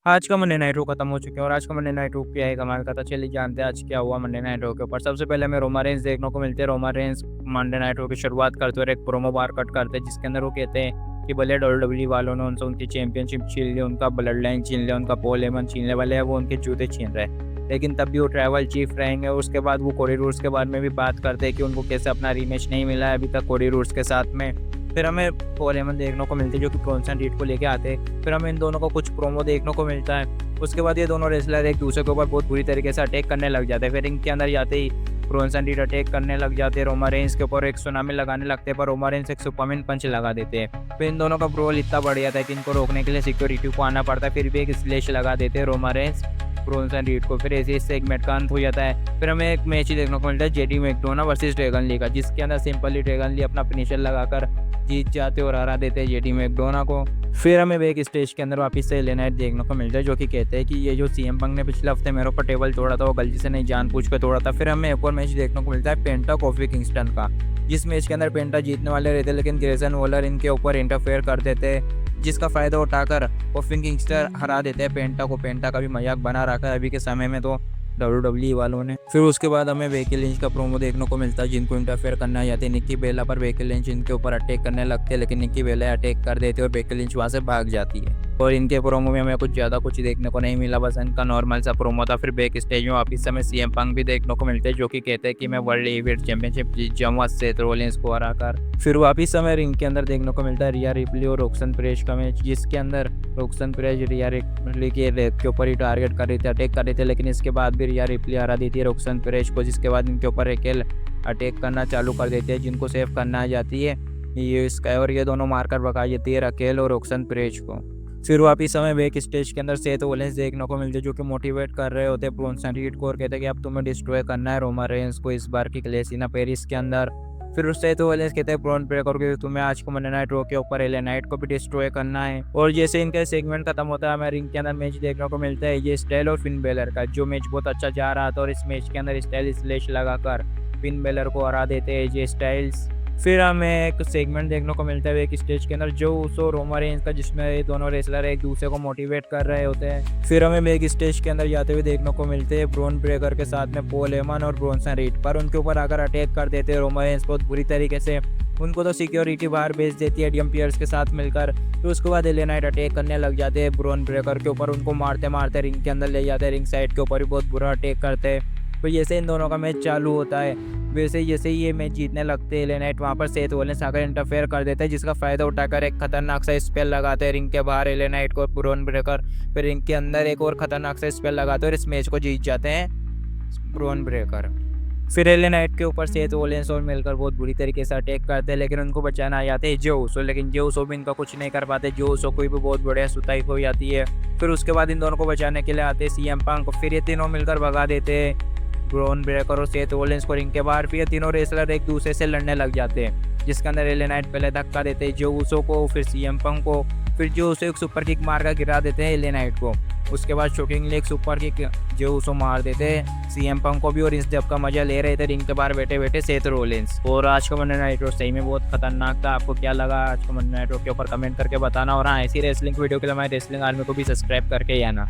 आज का Monday night रो खत्म हो चुका है और आज का मंडे नाइट रो क्या है कमाल का था। चलिए जानते हैं आज क्या हुआ मंडे नाइट रो के ऊपर। सबसे पहले हमें रोमा रेंज देखने को मिलते हैं। रोमा रेंज मंडे नाइट रो की शुरुआत करते हुए एक प्रोमो बार कट करते हैं जिसके अंदर वो कहते हैं कि भले डब्ल्यूडब्ल्यूई वालों ने उनसे उनकी चैंपियनशिप छीन ली, उनका ब्लड लाइन छीन लिया, उनका पॉल हेमन छीनने वाले हैं, वो उनके जूते छीन रहे हैं, लेकिन तब भी वो ट्रैवल चीफ रहेंगे। उसके बाद वो कोडी रोड्स के बारे में भी बात करते हैं कि उनको कैसे अपना रीमैच नहीं मिला है अभी तक कोडी रोड्स के साथ में। फिर हमें पॉल हेमन देखने को मिलते हैं जो कि ब्रॉन्सन रीड को लेके आते हैं। फिर हमें इन दोनों का कुछ प्रोमो देखने को मिलता है। उसके बाद ये दोनों रेसलर एक दूसरे के ऊपर बहुत बुरी तरीके से अटैक करने लग जाते हैं। फिर रिंग के अंदर जाते ही ब्रॉन्सन रीड अटैक करने लग जाते हैं, रोमा रेंज के ऊपर एक सुनामी लगाने लगते हैं, पर रोमा रेंज एक सुपरमैन पंच लगा देते हैं। फिर इन दोनों का ब्रोल इतना बढ़ जाता है कि इनको रोकने के लिए सिक्योरिटी को आना पड़ता है। फिर भी एक स्लैश लगा देते हैं रोमा रेंज ब्रॉन्सन रीड को। फिर ऐसे इस सेगमेंट का अंत हो जाता है। फिर हमें एक मैच देखने को मिलता है JD McDonagh versus Dragon Lee का, जिसके अंदर सिंपली ड्रैगन ली अपना फिनिशर लगाकर जीत जाते और हरा देते हैं जेडी मैकडोना को। फिर हमें एक स्टेज के अंदर वापस से एले नाइट देखने को मिलता है जो कि कहते हैं कि ये जो सीएम पंक ने पिछले हफ्ते मेरे ऊपर टेबल तोड़ा था वो गलती से नहीं जानबूझ के तोड़ा था। फिर हमें एक और मैच देखने को मिलता है पेंटा कॉफी किंगस्टन का, जिस मैच के अंदर पेंटा जीतने वाले रहते लेकिन ग्रेसन वॉलर इनके ऊपर इंटरफेयर कर देते, जिसका फायदा उठाकर कॉफी किंगस्टन हरा देते हैं पेंटा को। पेंटा का भी मजाक बना रखा है अभी के समय में तो डब्ल्यूडब्ल्यूई वालों ने। फिर उसके बाद हमें बेकी लिंच का प्रोमो देखने को मिलता है जिनको इंटरफेयर करना चाहते हैं निक्की बेला पर। बेकी लिंच इनके ऊपर अटैक करने लगते हैं लेकिन निक्की बेला अटैक कर देते हैं और बेकी लिंच वहाँ से भाग जाती है। और इनके प्रोमो में हमें कुछ ज़्यादा कुछ देखने को नहीं मिला, बस इनका नॉर्मल सा प्रोमो था। फिर बैक स्टेज में वापस हमें सीएम पंक भी देखने को मिलते हैं जो कि कहते हैं कि मैं वर्ल्ड हेवीवेट चैंपियनशिप जीत जाऊंगा सेथ रोलिंस को हराकर। फिर वापस हमें रिंग के अंदर देखने को मिलता है रिया रिप्ली और रोक्सन परेश का मैच, जिसके अंदर रोक्सन परेश रिया रिप्ली के लेग के ऊपर ही टारगेट कर रहे थे, अटैक कर रहे थे, लेकिन इसके बाद भी रिया रिप्ली हरा देती है रोक्सन परेश को, जिसके बाद इनके ऊपर रेकेल अटैक करना चालू कर देते हैं जिनको सेव करना आ जाती है ये स्काई, और ये दोनों मारकर भगा देती है रकेल और रोक्सन परेश को। फिर वापिस हमें बैक स्टेज के अंदर सेथ रोलिंस देखने को मिलते जो कि मोटिवेट कर रहे होते हैं ब्रॉन्सन रीड को और कहते हैं कि अब तुम्हें डिस्ट्रॉय करना है रोमा रेंज को इस बार की क्लेसिना पेरिस के अंदर। फिर उससे सेथ रोलिंस कहते हैं ब्रॉन ब्रेकर के तुम्हें आज को मंडे नाइट रो के ऊपर एले नाइट को भी डिस्ट्रॉय करना है। और जैसे इनका सेगमेंट खत्म होता है हमें रिंग के अंदर मैच देखने को मिलता है ये स्टाइल और फिन बेलर का, जो मैच बहुत अच्छा जा रहा था और इस मैच के अंदर स्टाइल स्लैश लगाकर फिन बेलर को हरा देते हैं ये स्टाइल्स। फिर हमें एक सेगमेंट देखने को मिलता है एक स्टेज के अंदर जो उसो रोमा रेंज का, जिसमें ये दोनों रेसलर एक दूसरे को मोटिवेट कर रहे होते हैं। फिर हमें एक स्टेज के अंदर जाते हुए देखने को मिलते हैं ब्रॉन ब्रेकर के साथ में पॉल हेमन और ब्रॉन्सन रीड, पर उनके ऊपर आकर अटैक कर देते हैं रोमा रेंज बहुत बुरी तरीके से। उनको तो सिक्योरिटी बाहर भेज देती है एडीएम पियर्स के साथ मिलकर। फिर उसके बाद एले नाइट अटैक करने लग जाते हैं ब्रॉन ब्रेकर के ऊपर, उनको मारते मारते रिंग के अंदर ले जाते हैं, रिंग साइड के ऊपर भी बहुत बुरा अटैक करते हैं। तो जैसे इन दोनों का मैच चालू होता है वैसे ही जैसे ही ये मैच जीतने लगते हैं एले नाइट वहाँ पर सेथ रोलिंस आकर इंटरफेयर कर देते हैं, जिसका फायदा उठाकर एक खतरनाक सा स्पेल लगाते हैं रिंग के बाहर एले नाइट को ब्रॉन ब्रेकर। फिर रिंग के अंदर एक और खतरनाक सा स्पेल लगाते हैं और इस मैच को जीत जाते हैं ब्रॉन ब्रेकर। फिर एले नाइट के ऊपर सेथ रोलिंस और मिलकर बहुत बुरी तरीके से अटैक करते हैं लेकिन उनको बचाना आ जाते हैं जो उसो, लेकिन जो उसो भी इनका कुछ नहीं कर पाते, जो उसो कोई भी बहुत बढ़िया सुताई हो जाती है। फिर उसके बाद इन दोनों को बचाने के लिए आते हैं सीएम पंक, फिर ये तीनों मिलकर भगा देते हैं ब्रॉन ब्रेकर और सेथ रोलिंस को रिंग के बाहर। फिर तीनों रेसलर एक दूसरे से लड़ने लग जाते हैं, जिसके अंदर एले नाइट पहले धक्का देते हैं जो उसो को, फिर सीएम पंक को, फिर जो उसो एक सुपर किक मार कर गिरा देते हैं एले नाइट को। उसके बाद शॉकिंगली एक सुपर किक जो उसो मार देते हैं सीएम पंक को भी, और इस जब का मजा ले रहे थे रिंग के बाहर बैठे बैठे सेथ रोलिंस। और आज का मंडे नाइट रो सही में बहुत खतरनाक था। आपको क्या लगा आज का मंडे नाइट रो के ऊपर कमेंट करके बताना, और हाँ ऐसी रेसलिंग वीडियो के लिए हमारे रेसलिंग आर्मी को भी सब्सक्राइब करके आना।